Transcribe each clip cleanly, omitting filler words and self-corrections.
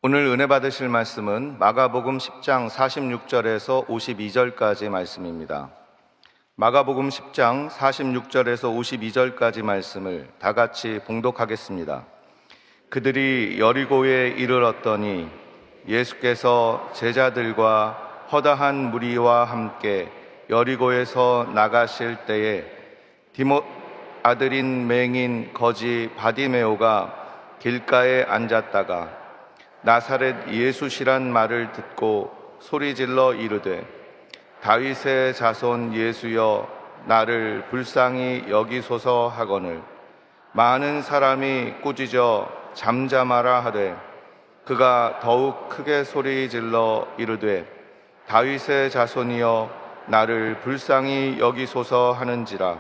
오늘 은혜 받으실 말씀은 마가복음 10장 46절에서 52절까지 말씀입니다. 마가복음 10장 46절에서 52절까지 말씀을 다 같이 봉독하겠습니다. 그들이 여리고에 이르렀더니 예수께서 제자들과 허다한 무리와 함께 여리고에서 나가실 때에 디못 아들인 맹인 거지 바디메오가 길가에 앉았다가 나사렛 예수시란 말을 듣고 소리질러 이르되 다윗의 자손 예수여 나를 불쌍히 여기소서 하거늘 많은 사람이 꾸짖어 잠잠하라 하되 그가 더욱 크게 소리질러 이르되 다윗의 자손이여 나를 불쌍히 여기소서 하는지라.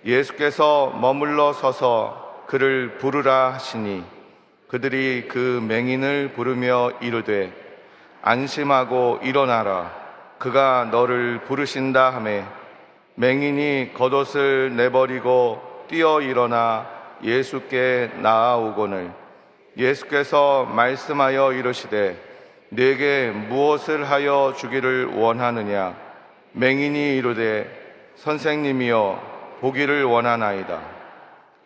예수께서 머물러 서서 그를 부르라 하시니 그들이 그 맹인을 부르며 이르되 안심하고 일어나라 그가 너를 부르신다 하매 맹인이 겉옷을 내버리고 뛰어 일어나 예수께 나아오거늘 예수께서 말씀하여 이르시되 네게 무엇을 하여 주기를 원하느냐. 맹인이 이르되 선생님이여 보기를 원하나이다.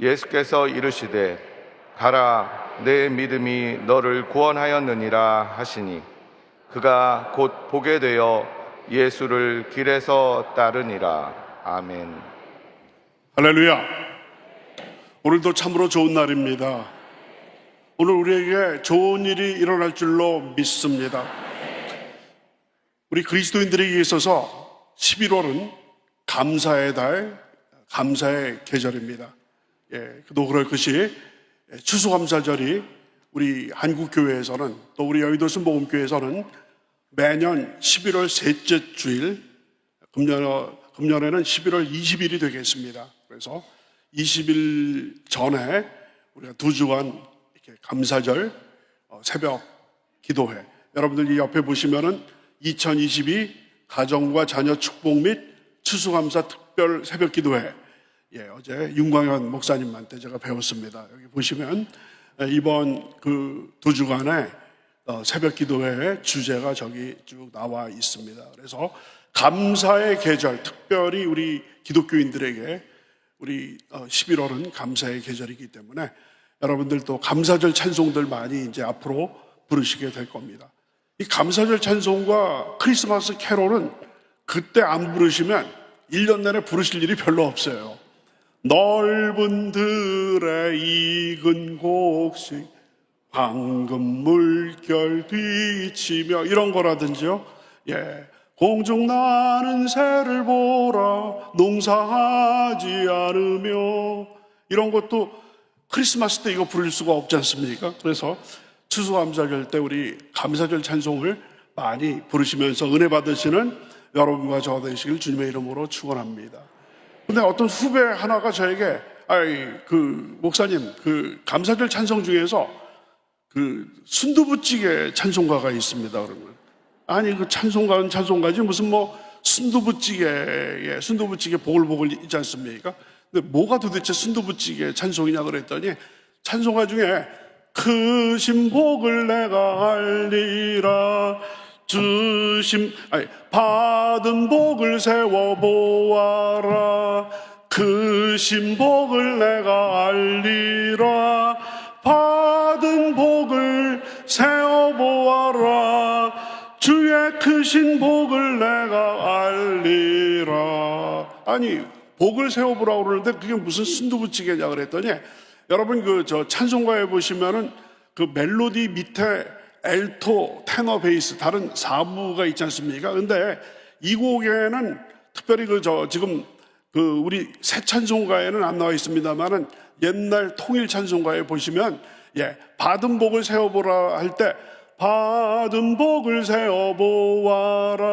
예수께서 이르시되 가라 내 믿음이 너를 구원하였느니라 하시니 그가 곧 보게 되어 예수를 길에서 따르니라. 아멘. 할렐루야. 오늘도 참으로 좋은 날입니다. 오늘 우리에게 좋은 일이 일어날 줄로 믿습니다. 우리 그리스도인들에게 있어서 11월은 감사의 달, 감사의 계절입니다. 또 그럴 것이 추수감사절이 우리 한국교회에서는 또 우리 여의도 순복음교회에서는 매년 11월 셋째 주일, 금년에는 11월 20일이 되겠습니다. 그래서 20일 전에 우리가 2주간 이렇게 감사절 새벽 기도회, 여러분들 이 옆에 보시면은 2022 가정과 자녀 축복 및 추수감사 특별 새벽 기도회, 어제 윤광현 목사님한테 제가 배웠습니다. 여기 보시면 이번 그 2주간의 새벽 기도회의 주제가 저기 쭉 나와 있습니다. 그래서 감사의 계절, 특별히 우리 기독교인들에게 우리 11월은 감사의 계절이기 때문에 여러분들 또 감사절 찬송들 많이 이제 앞으로 부르시게 될 겁니다. 이 감사절 찬송과 크리스마스 캐롤은 그때 안 부르시면 1년 내내 부르실 일이 별로 없어요. 넓은 들에 익은 곡식 황금 물결 비치며 이런 거라든지요. 공중 나는 새를 보라 농사하지 않으며 이런 것도 크리스마스 때 이거 부를 수가 없지 않습니까? 그래서 추수감사절 때 우리 감사절 찬송을 많이 부르시면서 은혜 받으시는 여러분과 저 되시길 주님의 이름으로 축원합니다. 근데 어떤 후배 하나가 저에게 목사님 그 감사절 찬송 중에서 그 순두부찌개 찬송가가 있습니다. 그러면 아니 그 찬송가는 찬송가지 무슨 뭐 순두부찌개 보글보글 있지 않습니까? 근데 뭐가 도대체 순두부찌개 찬송이냐 그랬더니 찬송가 중에 크신 복을 내가 알리라 받은 복을 세워보아라 크신 복을 내가 알리라 받은 복을 세워보아라 주의 크신 복을 내가 알리라. 아니 복을 세워보라고 그러는데 그게 무슨 순두부찌개냐 그랬더니 여러분 저 찬송가에 보시면은 그 멜로디 밑에 엘토, 테너, 베이스 다른 4부가 있지 않습니까? 근데 이 곡에는 특별히 지금 우리 새 찬송가에는 안 나와 있습니다만은 옛날 통일 찬송가에 보시면 받은 복을 세워보라 할 때 받은 복을 세워보아라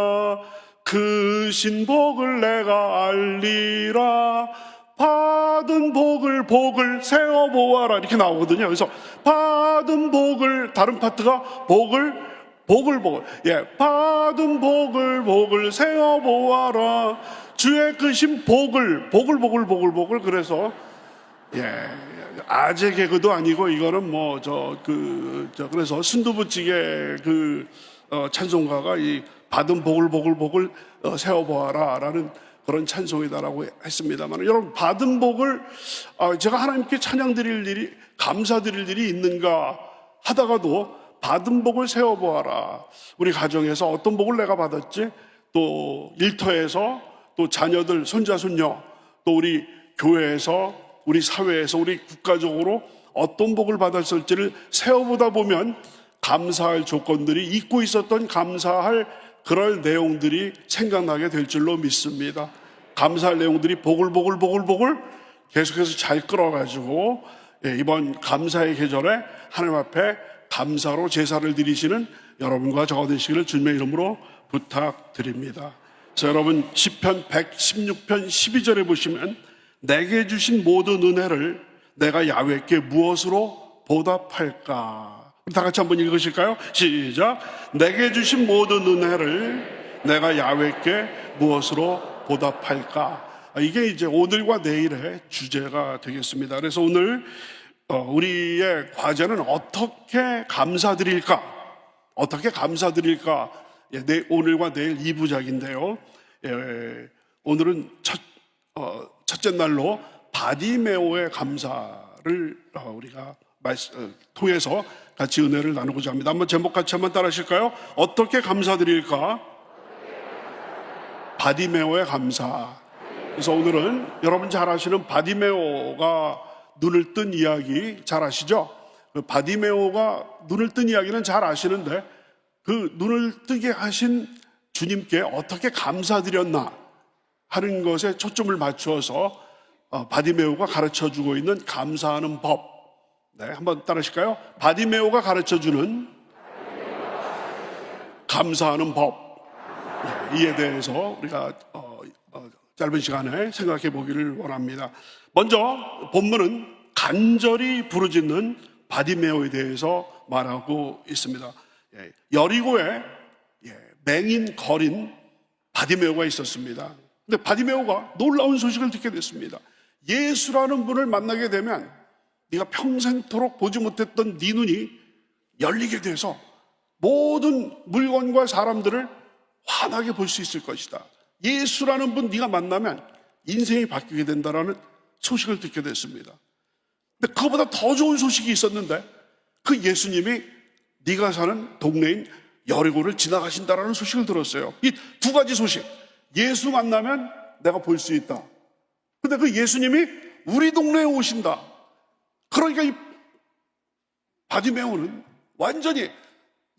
크신 복을 내가 알리라 받은 복을 세워보아라 이렇게 나오거든요. 그래서 받은 복을 다른 파트가 복을 받은 복을 세워보아라 주의 크신 복을 그래서 아재 개그도 아니고 이거는 그래서 순두부찌개 찬송가가 이 받은 복을 세어보아라라는 그런 찬송이다라고 했습니다만, 여러분, 받은 복을 제가 하나님께 찬양 드릴 일이, 감사 드릴 일이 있는가 하다가도 받은 복을 세어보아라. 우리 가정에서 어떤 복을 내가 받았지? 또 일터에서, 또 자녀들, 손자, 손녀, 또 우리 교회에서, 우리 사회에서, 우리 국가적으로 어떤 복을 받았을지를 세어보다 보면 감사할 조건들이, 잊고 있었던 감사할 그럴 내용들이 생각나게 될 줄로 믿습니다. 감사할 내용들이 보글보글 계속해서 잘 끌어가지고 이번 감사의 계절에 하나님 앞에 감사로 제사를 드리시는 여러분과 저가 되시기를 주님의 이름으로 부탁드립니다. 그래서 여러분, 시편 116편 12절에 보시면 내게 주신 모든 은혜를 내가 야훼께 무엇으로 보답할까? 다 같이 한번 읽으실까요? 시작. 내게 주신 모든 은혜를 내가 야훼께 무엇으로 보답할까? 이게 이제 오늘과 내일의 주제가 되겠습니다. 그래서 오늘 우리의 과제는 어떻게 감사드릴까? 오늘과 내일 2부작인데요. 오늘은 첫째 날로 바디메오의 감사를 우리가 통해서 같이 은혜를 나누고자 합니다. 한번 제목 같이 한번 따라 하실까요? 어떻게 감사드릴까? 바디메오의 감사. 그래서 오늘은 여러분 잘 아시는 바디메오가 눈을 뜬 이야기 잘 아시죠? 그 바디메오가 눈을 뜬 이야기는 잘 아시는데, 그 눈을 뜨게 하신 주님께 어떻게 감사드렸나 하는 것에 초점을 맞추어서 바디메오가 가르쳐주고 있는 감사하는 법. 네, 한번 따라하실까요? 바디메오가 가르쳐주는 감사하는 법. 이에 대해서 우리가 짧은 시간에 생각해 보기를 원합니다. 먼저 본문은 간절히 부르짖는 바디메오에 대해서 말하고 있습니다. 여리고에 맹인 거린 바디메오가 있었습니다. 근데 바디메오가 놀라운 소식을 듣게 됐습니다. 예수라는 분을 만나게 되면 네가 평생토록 보지 못했던 네 눈이 열리게 돼서 모든 물건과 사람들을 환하게 볼 수 있을 것이다. 예수라는 분 네가 만나면 인생이 바뀌게 된다라는 소식을 듣게 됐습니다. 근데 그거보다 더 좋은 소식이 있었는데, 그 예수님이 네가 사는 동네인 여리고를 지나가신다라는 소식을 들었어요. 이 두 가지 소식, 예수 만나면 내가 볼 수 있다. 근데 그 예수님이 우리 동네에 오신다. 그러니까 이 바디메오는 완전히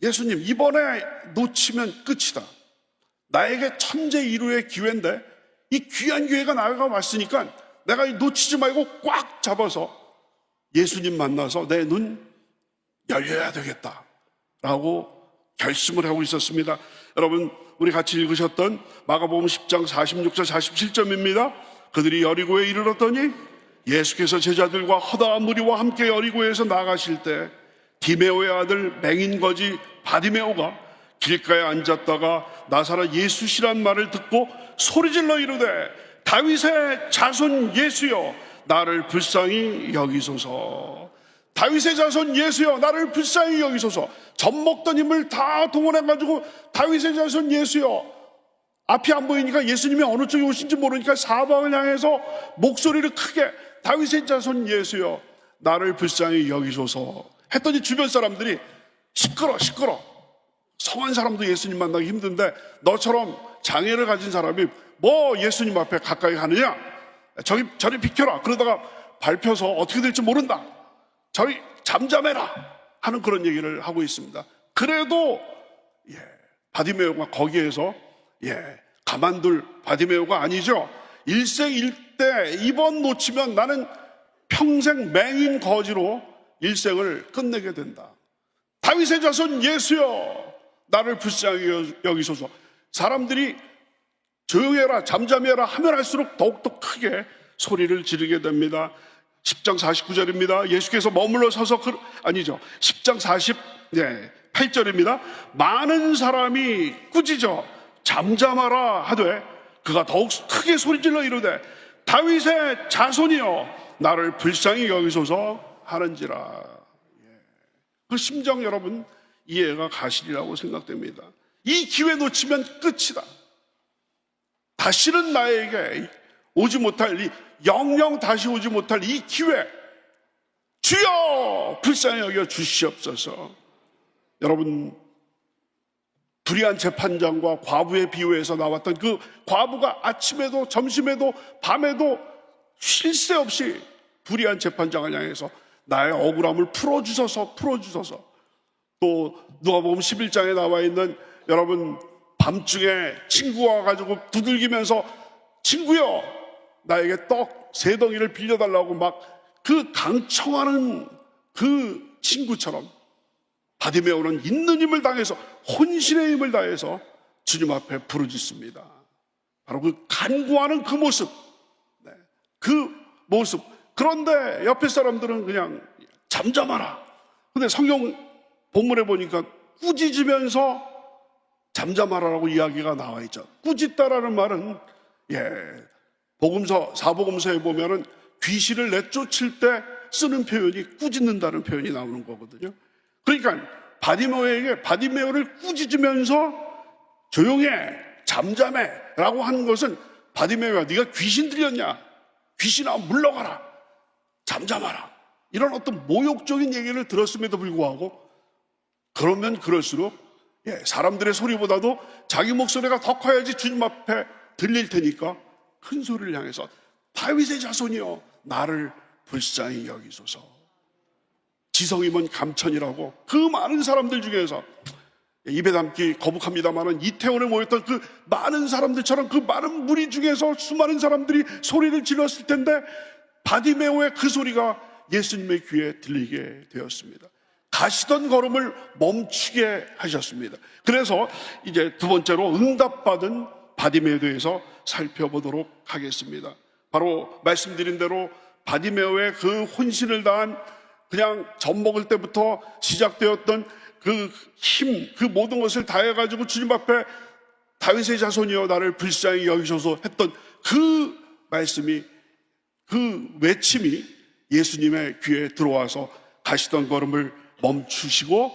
예수님 이번에 놓치면 끝이다. 나에게 천재 이루의 기회인데 이 귀한 기회가 나가 왔으니까 내가 놓치지 말고 꽉 잡아서 예수님 만나서 내 눈 열려야 되겠다 라고 결심을 하고 있었습니다. 여러분, 우리 같이 읽으셨던 마가복음 10장 46절 47절입니다. 그들이 여리고에 이르렀더니 예수께서 제자들과 허다한 무리와 함께 여리고에서 나가실 때 디메오의 아들 맹인거지 바디메오가 길가에 앉았다가 나사렛 예수시란 말을 듣고 소리질러 이르되 다윗의 자손 예수여 나를 불쌍히 여기소서. 다윗의 자손 예수여 나를 불쌍히 여기소서. 젖먹던 힘을 다 동원해가지고 다윗의 자손 예수여, 앞이 안 보이니까 예수님이 어느 쪽에 오신지 모르니까 사방을 향해서 목소리를 크게 다윗의 자손 예수여 나를 불쌍히 여기소서 했더니 주변 사람들이 시끄러. 성한 사람도 예수님 만나기 힘든데 너처럼 장애를 가진 사람이 뭐 예수님 앞에 가까이 가느냐, 저리 비켜라. 그러다가 밟혀서 어떻게 될지 모른다. 저리 잠잠해라 하는 그런 얘기를 하고 있습니다. 그래도 바디메오가 거기에서 가만둘 바디메오가 아니죠. 일생일대 이번 놓치면 나는 평생 맹인 거지로 일생을 끝내게 된다. 다윗의 자손 예수여 나를 불쌍히 여기소서. 사람들이 조용해라 잠잠해라 하면 할수록 더욱더 크게 소리를 지르게 됩니다. 10장 49절입니다. 예수께서 머물러 서서 10장 48절입니다. 많은 사람이 꾸짖어 잠잠하라 하되 그가 더욱 크게 소리질러 이르되 다윗의 자손이여 나를 불쌍히 여기소서 하는지라. 그 심정 여러분 이해가 가시리라고 생각됩니다. 이 기회 놓치면 끝이다. 다시는 나에게 오지 못할 영영 다시 오지 못할 이 기회, 주여 불쌍히 여겨 주시옵소서. 여러분, 불의한 재판장과 과부의 비유에서 나왔던 그 과부가 아침에도 점심에도 밤에도 쉴 새 없이 불의한 재판장을 향해서 나의 억울함을 풀어주소서. 또 누가복음 11장에 나와 있는 여러분, 밤중에 친구가 와가지고 두들기면서 친구여 나에게 떡 3덩이를 빌려달라고 막 그 강청하는 그 친구처럼 바디메오는 있는 힘을 다해서, 혼신의 힘을 다해서 주님 앞에 부르짖습니다. 바로 그 간구하는 그 모습, 그 모습. 그런데 옆에 사람들은 그냥 잠잠하라. 근데 성경 본문에 보니까 꾸짖으면서 잠잠하라라고 이야기가 나와 있죠. 꾸짖다라는 말은 복음서, 사복음서에 보면은 귀신을 내쫓을 때 쓰는 표현이 꾸짖는다는 표현이 나오는 거거든요. 그러니까 바디메오를 꾸짖으면서 조용해, 잠잠해 라고 하는 것은 바디메오야 네가 귀신 들렸냐? 귀신아 물러가라, 잠잠하라, 이런 어떤 모욕적인 얘기를 들었음에도 불구하고 그러면 그럴수록 사람들의 소리보다도 자기 목소리가 더 커야지 주님 앞에 들릴 테니까 큰 소리를 향해서 다윗의 자손이여 나를 불쌍히 여기소서. 지성이면 감천이라고 그 많은 사람들 중에서 입에 담기 거북합니다만은 이태원에 모였던 그 많은 사람들처럼 그 많은 무리 중에서 수많은 사람들이 소리를 질렀을 텐데 바디메오의 그 소리가 예수님의 귀에 들리게 되었습니다. 가시던 걸음을 멈추게 하셨습니다. 그래서 이제 두 번째로 응답받은 바디메오에 대해서 살펴보도록 하겠습니다. 바로 말씀드린 대로 바디메오의 그 혼신을 다한, 그냥 젖 먹을 때부터 시작되었던 그 힘, 그 모든 것을 다해가지고 주님 앞에 다윗의 자손이여 나를 불쌍히 여기소서 했던 그 말씀이, 그 외침이 예수님의 귀에 들어와서 가시던 걸음을 멈추시고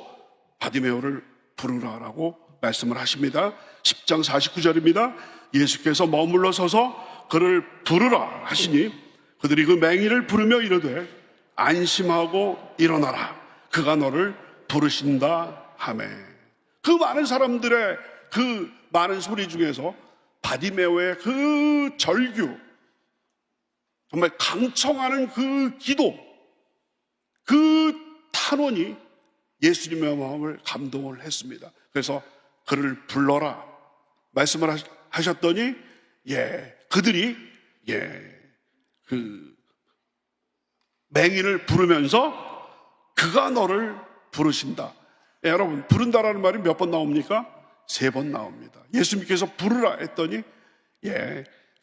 바디메오를 부르라라고 말씀을 하십니다. 10장 49절입니다. 예수께서 머물러 서서 그를 부르라 하시니 그들이 그 맹인을 부르며 이르되 안심하고 일어나라, 그가 너를 부르신다 하매. 그 많은 사람들의 그 많은 소리 중에서 바디메오의 그 절규, 정말 강청하는 그 기도, 그 탄원이 예수님의 마음을 감동을 했습니다. 그래서 그를 불러라 말씀을 하셨더니 그들이 그 맹인을 부르면서 그가 너를 부르신다. 여러분, 부른다라는 말이 몇 번 나옵니까? 3번 나옵니다. 예수님께서 부르라 했더니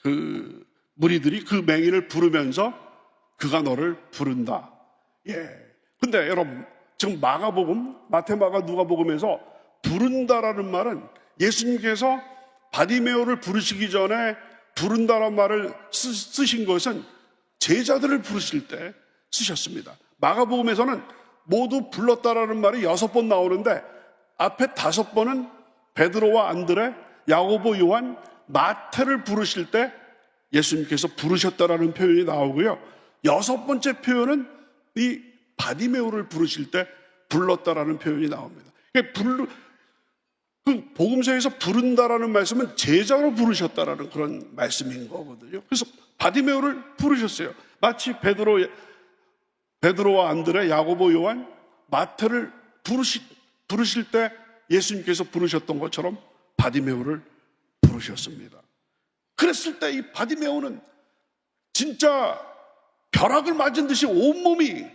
그 무리들이 그 맹인을 부르면서 그가 너를 부른다. 근데 여러분, 지금 마가복음, 마태마가, 누가복음에서 부른다라는 말은 예수님께서 바디메오를 부르시기 전에 부른다라는 말을 쓰신 것은 제자들을 부르실 때 쓰셨습니다. 마가복음에서는 모두 불렀다라는 말이 6번 나오는데 앞에 5번은 베드로와 안드레, 야고보, 요한, 마태를 부르실 때 예수님께서 부르셨다라는 표현이 나오고요. 6번째 표현은 이 바디메오를 부르실 때 불렀다라는 표현이 나옵니다. 그 복음서에서 부른다라는 말씀은 제자로 부르셨다라는 그런 말씀인 거거든요. 그래서 바디메오를 부르셨어요. 마치 베드로와 안드레, 야고보, 요한, 마태를 부르실 때 예수님께서 부르셨던 것처럼 바디메오를 부르셨습니다. 그랬을 때 이 바디메오는 진짜 벼락을 맞은 듯이 온몸이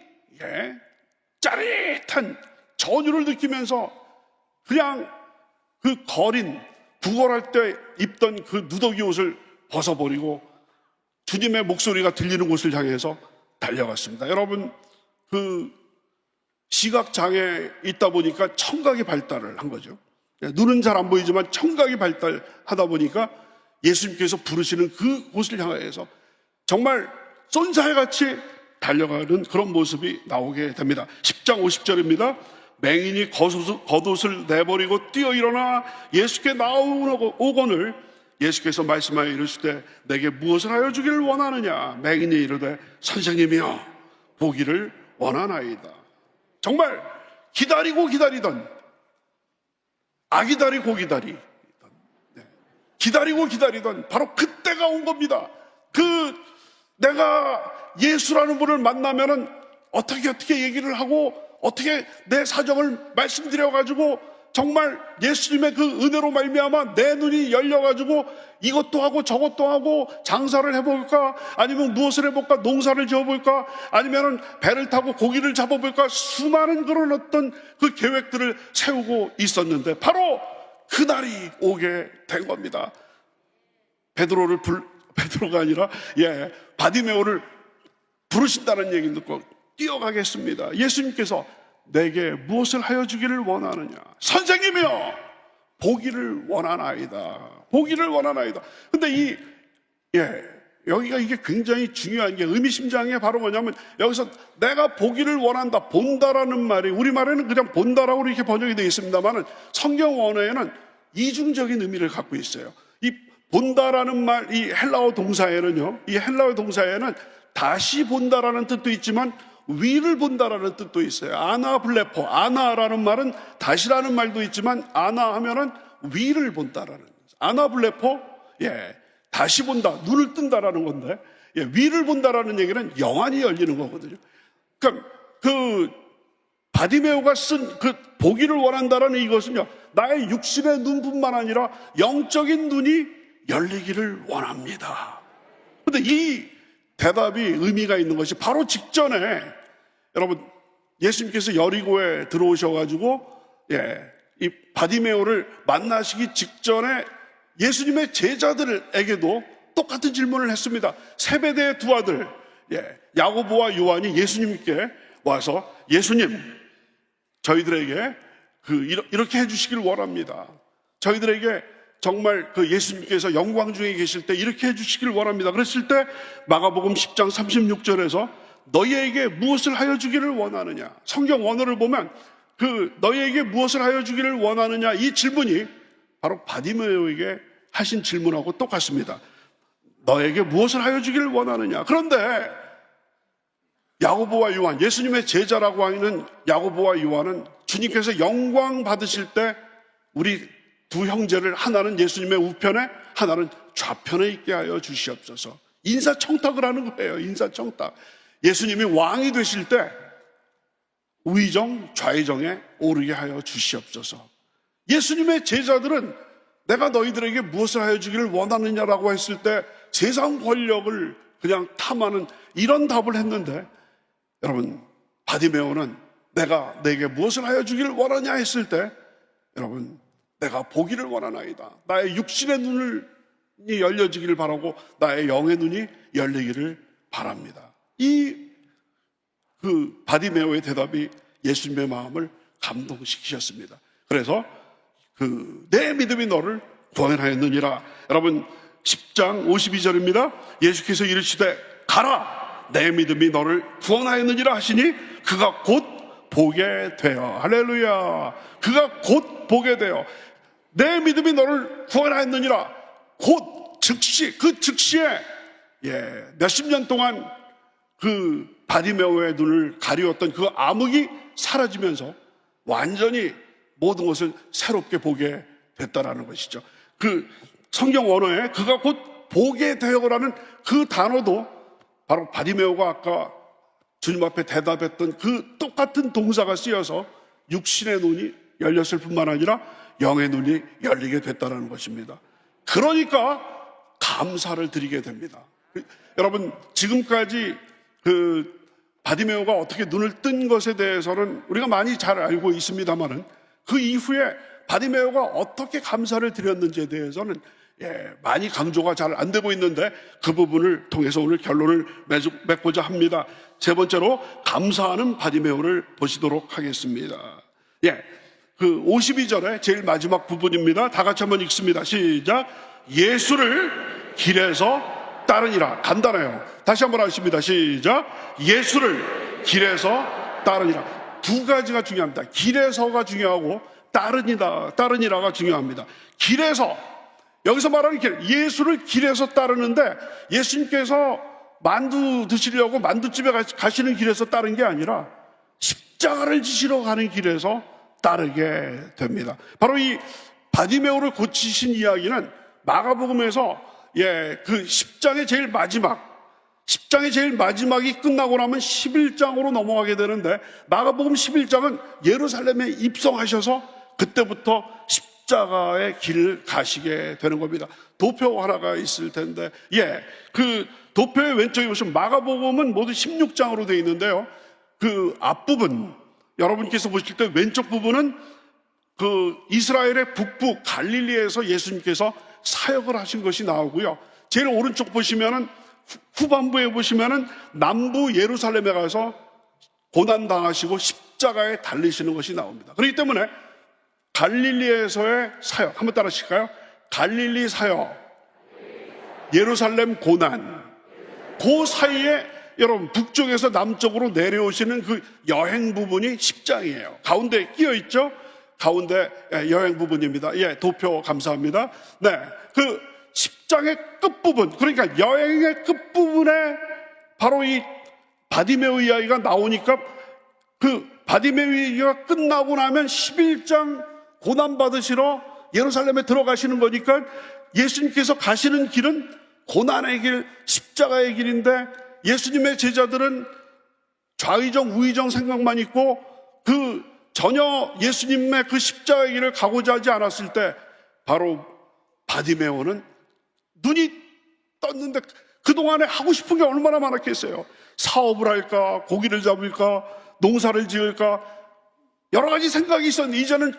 짜릿한 전율을 느끼면서 그냥 그 구걸할 때 입던 그 누더기 옷을 벗어버리고 주님의 목소리가 들리는 곳을 향해서 달려갔습니다. 여러분, 그 시각장애 있다 보니까 청각이 발달을 한 거죠. 눈은 잘 안 보이지만 청각이 발달하다 보니까 예수님께서 부르시는 그 곳을 향해서 정말 쏜살같이 달려가는 그런 모습이 나오게 됩니다. 10장 50절입니다. 맹인이 겉옷을 내버리고 뛰어 일어나 예수께 나오거늘 예수께서 말씀하여 이르시되 내게 무엇을 하여 주기를 원하느냐. 맹인이 이르되 선생님이여 보기를 원하나이다. 정말 기다리던 아기다리 고기다리 기다리던 바로 그때가 온 겁니다. 내가 예수라는 분을 만나면은 어떻게 얘기를 하고 어떻게 내 사정을 말씀드려가지고 정말 예수님의 그 은혜로 말미암아 내 눈이 열려가지고 이것도 하고 저것도 하고 장사를 해볼까, 아니면 무엇을 해볼까, 농사를 지어볼까, 아니면 배를 타고 고기를 잡아볼까, 수많은 그런 어떤 그 계획들을 세우고 있었는데 바로 그날이 오게 된 겁니다. 베드로가 아니라 바디메오를 부르신다는 얘기 듣고 뛰어가겠습니다. 예수님께서 내게 무엇을 하여 주기를 원하느냐. 선생님이여 보기를 원하나이다. 보기를 원하나이다. 근데 여기가 이게 굉장히 중요한 게 의미심장한 게 바로 뭐냐면 여기서 내가 보기를 원한다, 본다라는 말이 우리말에는 그냥 본다라고 이렇게 번역이 되어 있습니다만은 성경 원어에는 이중적인 의미를 갖고 있어요. 이 본다라는 말, 이 헬라어 동사에는요, 이 헬라어 동사에는 다시 본다라는 뜻도 있지만 위를 본다라는 뜻도 있어요. 아나블레포, 아나라는 말은 다시라는 말도 있지만 아나 하면은 위를 본다라는, 아나블레포, 다시 본다, 눈을 뜬다라는 건데, 위를 본다라는 얘기는 영안이 열리는 거거든요. 그러니까 바디메오가 쓴 보기를 원한다라는 이것은요, 나의 육신의 눈뿐만 아니라 영적인 눈이 열리기를 원합니다. 그런데 이 대답이 의미가 있는 것이 바로 직전에 여러분 예수님께서 여리고에 들어오셔가지고 이 바디메오를 만나시기 직전에 예수님의 제자들에게도 똑같은 질문을 했습니다. 세베대의 두 아들 야고보와 요한이 예수님께 와서 예수님, 저희들에게 이렇게 해주시길 원합니다. 저희들에게 정말 예수님께서 영광 중에 계실 때 이렇게 해주시길 원합니다. 그랬을 때 마가복음 10장 36절에서 너희에게 무엇을 하여 주기를 원하느냐. 성경 원어를 보면 너희에게 무엇을 하여 주기를 원하느냐, 이 질문이 바로 바디메오에게 하신 질문하고 똑같습니다. 너에게 무엇을 하여 주기를 원하느냐. 그런데 야고보와 요한, 예수님의 제자라고 하는 야고보와 요한은 주님께서 영광 받으실 때 우리 두 형제를 하나는 예수님의 우편에 하나는 좌편에 있게 하여 주시옵소서. 인사청탁을 하는 거예요. 인사청탁. 예수님이 왕이 되실 때 우의정 좌의정에 오르게 하여 주시옵소서. 예수님의 제자들은 내가 너희들에게 무엇을 하여 주기를 원하느냐라고 했을 때 세상 권력을 그냥 탐하는 이런 답을 했는데, 여러분 바디메오는 내가 내게 무엇을 하여 주기를 원하냐 했을 때, 여러분 내가 보기를 원하나이다. 나의 육신의 눈이 열려지기를 바라고 나의 영의 눈이 열리기를 바랍니다. 바디메오의 대답이 예수님의 마음을 감동시키셨습니다. 그래서 내 믿음이 너를 구원하였느니라. 여러분 10장 52절입니다. 예수께서 이르시되 가라, 내 믿음이 너를 구원하였느니라 하시니 그가 곧 보게 되어, 할렐루야, 그가 곧 보게 되어, 내 믿음이 너를 구원하였느니라. 곧 즉시에 몇십 년 동안 바디메오의 눈을 가리웠던 그 암흑이 사라지면서 완전히 모든 것을 새롭게 보게 됐다라는 것이죠. 성경 원어에 그가 곧 보게 되어라는 그 단어도 바로 바디메오가 아까 주님 앞에 대답했던 똑같은 동사가 쓰여서 육신의 눈이 열렸을 뿐만 아니라 영의 눈이 열리게 됐다는 것입니다. 그러니까 감사를 드리게 됩니다. 여러분 지금까지 바디메오가 어떻게 눈을 뜬 것에 대해서는 우리가 많이 잘 알고 있습니다만은 그 이후에 바디메오가 어떻게 감사를 드렸는지에 대해서는 많이 강조가 잘 안 되고 있는데 그 부분을 통해서 오늘 결론을 맺고자 합니다. 세 번째로 감사하는 바디메오를 보시도록 하겠습니다. 52절의 제일 마지막 부분입니다. 다 같이 한번 읽습니다. 시작. 예수를 길에서 따르니라. 간단해요. 다시 한번 하십니다. 시작. 예수를 길에서 따르니라. 두 가지가 중요합니다. 길에서가 중요하고 따르니라가 중요합니다. 길에서, 여기서 말하는 길, 예수를 길에서 따르는데 예수님께서 만두 드시려고 만두집에 가시는 길에서 따른 게 아니라 십자가를 지시러 가는 길에서 따르게 됩니다. 바로 이 바디메오를 고치신 이야기는 마가복음에서 그 10장의 제일 마지막이 끝나고 나면 11장으로 넘어가게 되는데, 마가복음 11장은 예루살렘에 입성하셔서 그때부터 십자가의 길을 가시게 되는 겁니다. 도표 하나가 있을 텐데, 그 도표의 왼쪽에 보시면 마가복음은 모두 16장으로 되어 있는데요, 그 앞부분, 여러분께서 보실 때 왼쪽 부분은 그 이스라엘의 북부 갈릴리에서 예수님께서 사역을 하신 것이 나오고요, 제일 오른쪽 보시면은 후반부에 보시면은 남부 예루살렘에 가서 고난당하시고 십자가에 달리시는 것이 나옵니다. 그렇기 때문에 갈릴리에서의 사역, 한번 따라 하실까요? 갈릴리 사역, 예루살렘 고난, 그 사이에 여러분 북쪽에서 남쪽으로 내려오시는 그 여행 부분이 10장이에요. 가운데 끼어 있죠? 가운데 여행 부분입니다. 도표 감사합니다. 그 10장의 끝부분, 그러니까 여행의 끝부분에 바로 이 바디메오 이야기가 나오니까, 그 바디메오 이야기가 끝나고 나면 11장 고난받으시러 예루살렘에 들어가시는 거니까 예수님께서 가시는 길은 고난의 길, 십자가의 길인데, 예수님의 제자들은 좌의정 우의정 생각만 있고 그 전혀 예수님의 그 십자가의 길을 가고자 하지 않았을 때, 바로 바디메오는 눈이 떴는데 그동안에 하고 싶은 게 얼마나 많았겠어요. 사업을 할까, 고기를 잡을까, 농사를 지을까, 여러 가지 생각이 있었는데, 이제는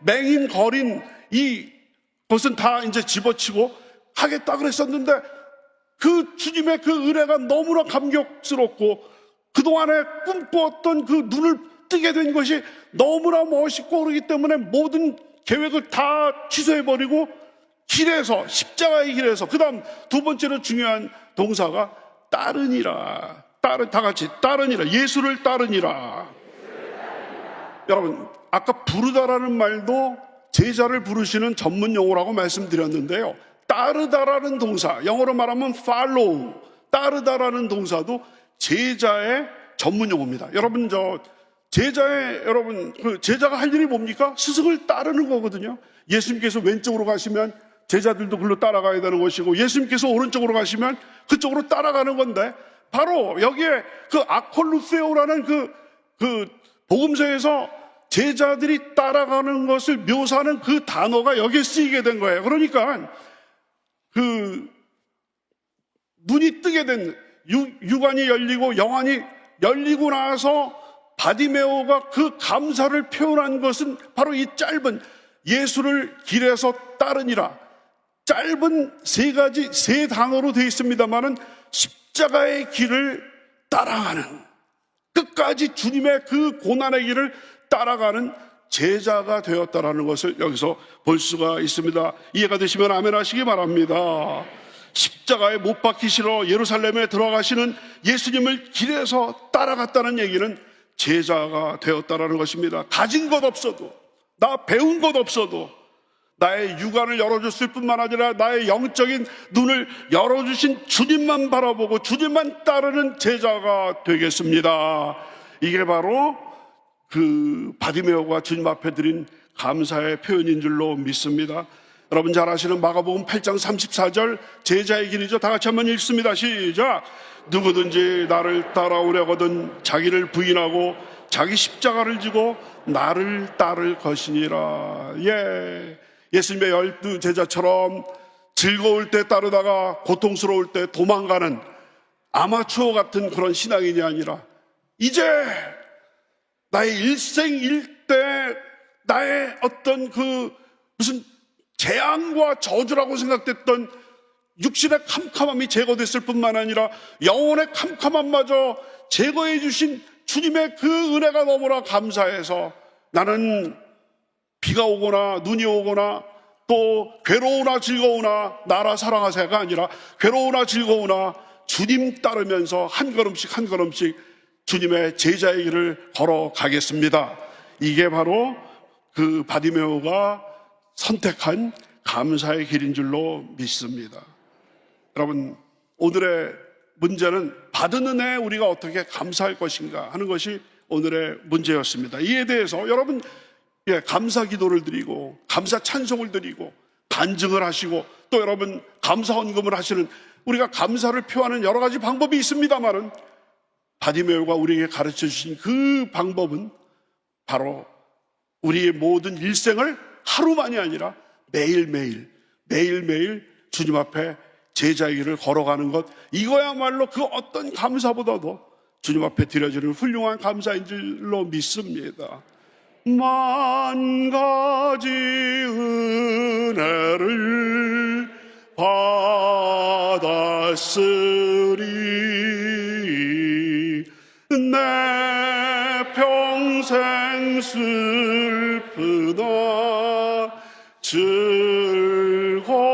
맹인 거린 이것은 다 이제 집어치고 하겠다 그랬었는데, 그 주님의 그 은혜가 너무나 감격스럽고 그동안에 꿈꾸었던 그 눈을 뜨게 된 것이 너무나 멋있고, 그러기 때문에 모든 계획을 다 취소해버리고 길에서, 십자가의 길에서, 그 다음 두 번째로 중요한 동사가 따르니라. 다 같이 따르니라. 예수를 따르니라. 여러분, 아까 부르다라는 말도 제자를 부르시는 전문 용어라고 말씀드렸는데요, 따르다라는 동사, 영어로 말하면 follow, 따르다라는 동사도 제자의 전문 용어입니다. 여러분, 그 제자가 할 일이 뭡니까? 스승을 따르는 거거든요. 예수님께서 왼쪽으로 가시면 제자들도 글로 따라가야 되는 것이고, 예수님께서 오른쪽으로 가시면 그쪽으로 따라가는 건데, 바로 여기에 그 아콜루세오라는 그 복음서에서 제자들이 따라가는 것을 묘사하는 그 단어가 여기에 쓰이게 된 거예요. 그러니까 그 눈이 뜨게 된, 육안이 열리고 영안이 열리고 나서 바디메오가 그 감사를 표현한 것은 바로 이 짧은 예수를 길에서 따르니라, 짧은 세 단어로 되어 있습니다만은 십자가의 길을 따라가는, 끝까지 주님의 그 고난의 길을 따라가는 제자가 되었다라는 것을 여기서 볼 수가 있습니다. 이해가 되시면 아멘 하시기 바랍니다. 십자가에 못 박히시러 예루살렘에 들어가시는 예수님을 길에서 따라갔다는 얘기는 제자가 되었다라는 것입니다. 가진 것 없어도, 나 배운 것 없어도, 나의 육안을 열어줬을 뿐만 아니라 나의 영적인 눈을 열어주신 주님만 바라보고 주님만 따르는 제자가 되겠습니다. 이게 바로 그 바디메오가 주님 앞에 드린 감사의 표현인 줄로 믿습니다. 여러분 잘 아시는 마가복음 8장 34절 제자의 길이죠. 다 같이 한번 읽습니다. 시작. 누구든지 나를 따라오려거든 자기를 부인하고 자기 십자가를 지고 나를 따를 것이니라. 예수님의 12 제자처럼 즐거울 때 따르다가 고통스러울 때 도망가는 아마추어 같은 그런 신앙인이 아니라, 이제 나의 일생일대 나의 어떤 그 무슨 재앙과 저주라고 생각됐던 육신의 캄캄함이 제거됐을 뿐만 아니라 영혼의 캄캄함마저 제거해 주신 주님의 그 은혜가 너무나 감사해서, 나는 비가 오거나 눈이 오거나 또 괴로우나 즐거우나 나라 사랑하세요가 아니라 괴로우나 즐거우나 주님 따르면서 한 걸음씩 한 걸음씩 주님의 제자의 길을 걸어가겠습니다. 이게 바로 그 바디메오가 선택한 감사의 길인 줄로 믿습니다. 여러분, 오늘의 문제는 받은 은혜에 우리가 어떻게 감사할 것인가 하는 것이 오늘의 문제였습니다. 이에 대해서 여러분, 감사 기도를 드리고 감사 찬송을 드리고 간증을 하시고 또 여러분 감사 헌금을 하시는, 우리가 감사를 표하는 여러 가지 방법이 있습니다만은 바디메오가 우리에게 가르쳐 주신 그 방법은 바로 우리의 모든 일생을 하루만이 아니라 매일매일 주님 앞에 제자의 길을 걸어가는 것, 이거야말로 그 어떤 감사보다도 주님 앞에 드려지는 훌륭한 감사인 줄로 믿습니다. 만 가지 은혜를 받았으리 내 평생 슬프다 즐거우나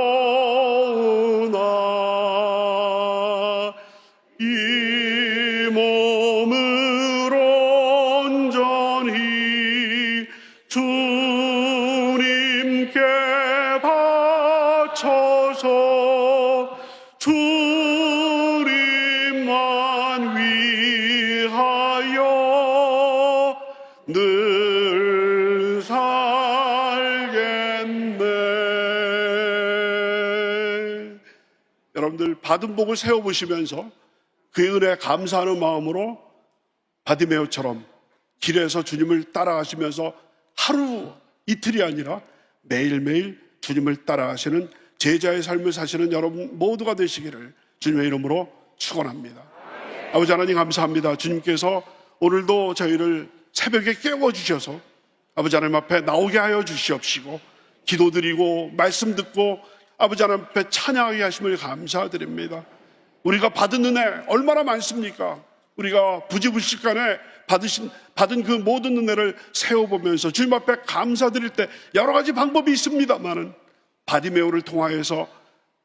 이 몸을 온전히 주님께 바쳐서 주님만 위하여 늘 살겠네. 여러분들 받은 복을 세워보시면서 그 은혜에 감사하는 마음으로 바디메오처럼 길에서 주님을 따라가시면서 하루 이틀이 아니라 매일매일 주님을 따라가시는 제자의 삶을 사시는 여러분 모두가 되시기를 주님의 이름으로 축원합니다. 아버지 하나님 감사합니다. 주님께서 오늘도 저희를 새벽에 깨워주셔서 아버지 하나님 앞에 나오게 하여 주시옵시고 기도드리고 말씀 듣고 아버지 하나님 앞에 찬양하게 하심을 감사드립니다. 우리가 받은 은혜 얼마나 많습니까? 우리가 부지불식간에 받은 그 모든 은혜를 세워보면서 주님 앞에 감사드릴 때 여러 가지 방법이 있습니다만은 바디메오를 통하여서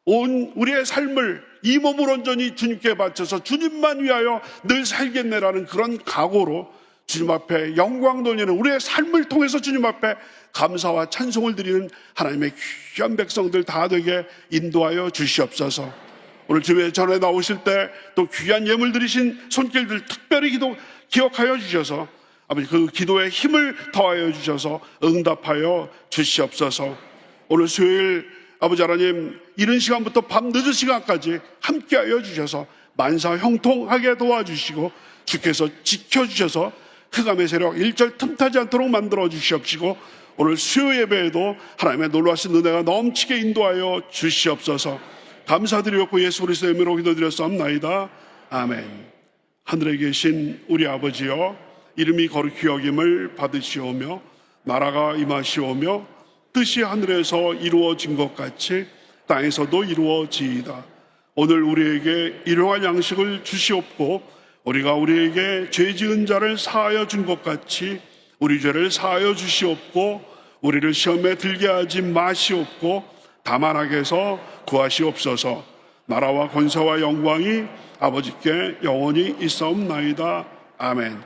온 우리의 삶을 이 몸을 온전히 주님께 바쳐서 주님만 위하여 늘 살겠네라는 그런 각오로 주님 앞에 영광 돌리는 우리의 삶을 통해서 주님 앞에 감사와 찬송을 드리는 하나님의 귀한 백성들 다 되게 인도하여 주시옵소서. 오늘 주의 전에 나오실 때 또 귀한 예물 드리신 손길들 특별히 기억하여 주셔서 아버지 그 기도에 힘을 더하여 주셔서 응답하여 주시옵소서. 오늘 수요일 아버지 하나님 이른 시간부터 밤 늦은 시간까지 함께하여 주셔서 만사 형통하게 도와주시고 주께서 지켜주셔서 흑암의 세력 일절 틈타지 않도록 만들어 주시옵시고 오늘 수요 예배에도 하나님의 놀라신 은혜가 넘치게 인도하여 주시옵소서. 감사드리옵고 예수 그리스도의 이름으로 기도드렸사옵나이다. 아멘. 하늘에 계신 우리 아버지여, 이름이 거룩히 여김을 받으시오며 나라가 임하시오며 뜻이 하늘에서 이루어진 것 같이 땅에서도 이루어지이다. 오늘 우리에게 일용할 양식을 주시옵고 우리가 우리에게 죄 지은 자를 사하여 준 것 같이 우리 죄를 사하여 주시옵고 우리를 시험에 들게 하지 마시옵고 다만 악에서 구하시옵소서. 나라와 권세와 영광이 아버지께 영원히 있사옵나이다. 아멘.